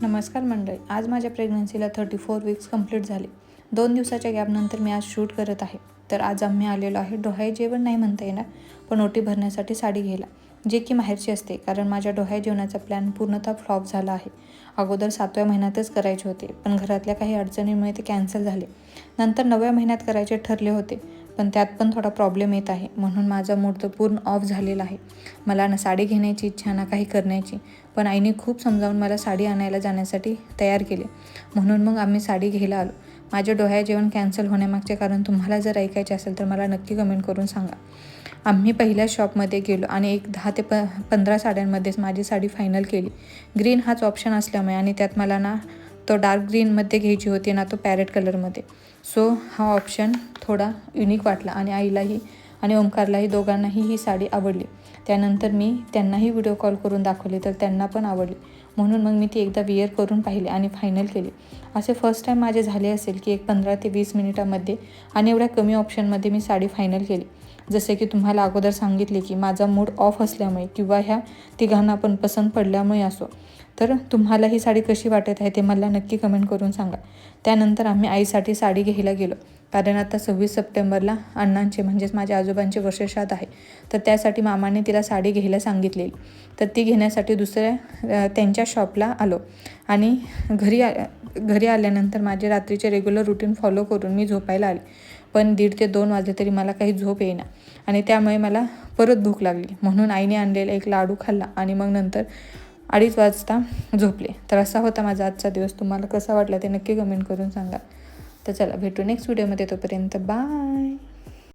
नमस्कार मंडळी, आज माझ्या प्रेग्नन्सीला 34 वीक्स कंप्लीट झाले. 2 दिवसाच्या गॅपनंतर मी आज शूट करत आहे. तर आज आम्ही आलेलो आहे डोहाळे जेवण नाही म्हणता येणार, पण ओटी भरण्यासाठी साडी घ्यायला, जे की माहेरची असते. कारण माझ्या डोहाळे जेवणाचा प्लॅन पूर्णतः फ्लॉप झाला आहे. अगोदर 7व्या महिन्यातच करायचे होते, पण घरातल्या काही अडचणींमुळे ते कॅन्सल झाले. नंतर 9व्या महिन्यात करायचे ठरले होते, पण त्यात पण थोडा प्रॉब्लेम येत आहे. म्हणून माझा मूड तर पूर्ण ऑफ झालेला आहे. मला ना साडी घेण्याची इच्छा ना काही करण्याची. पण आईने खूप समजावून मला साडी आणायला जाण्यासाठी तयार केले. म्हणून मग आम्ही साडी घ्यायला आलो. माझे डोहाळे जेवण कॅन्सल होण्यामागचे कारण तुम्हाला जर ऐकायचे असेल तर मला नक्की कमेंट करून सांगा. आम्ही पहिल्या शॉपमध्ये गेलो आणि 10 ते 15 साड्यांमध्येच माझी साडी फायनल केली. ग्रीन हाच ऑप्शन असल्यामुळे आणि त्यात मला ना तो डार्क ग्रीनमध्ये घ्यायची होती ना तो पॅरेट कलरमध्ये. सो हा ऑप्शन थोडा युनिक वाटला आणि आईलाही आणि ओंकारलाही दोघांनाही ही साडी आवडली. त्यानंतर मी त्यांनाही व्हिडिओ कॉल करून दाखवले तर त्यांना पण आवडली. म्हणून मग मी ती एकदा विअर करून पाहिले आणि फायनल केली. असे फर्स्ट टाईम माझे झाले असेल की 15 ते 20 मिनिटामध्ये आणि एवढ्या कमी ऑप्शनमध्ये मी साडी फायनल केली. जसे की तुम्हाला अगोदर सांगितले की माझा मूड ऑफ असल्यामुळे किंवा ह्या तिघांना पण पसंत पडल्यामुळे असो. तर तुम्हाला ही साडी कशी वाटत आहे ते मला नक्की कमेंट करून सांगा. त्यानंतर आम्ही आईसाठी साडी घ्यायला गेलो. कारण आता 26 सप्टेंबरला अण्णांचे म्हणजेच माझ्या आजोबांचे वर्षश्राद्ध आहे. तर त्यासाठी मामाने तिला साडी घ्यायला सांगितलेली. तर ती घेण्यासाठी दुसऱ्या त्यांच्या शॉपला आलो आणि घरी आल्यानंतर माझे रात्रीचे रेग्युलर रुटीन फॉलो करून मी झोपायला आले. पण 1:30 ते 2 वाजले तरी मला काही झोप येईना आणि त्यामुळे मला परत भूक लागली. म्हणून आईने आणलेला एक लाडू खाल्ला आणि मग नंतर 2:30 वाजता झोपले. तर असा होता माझा आजचा दिवस. तुम्हाला कसा वाटला ते नक्की कमेंट करून सांगा. तर चला भेटू नेक्स्ट व्हिडिओमध्ये. तोपर्यंत बाय.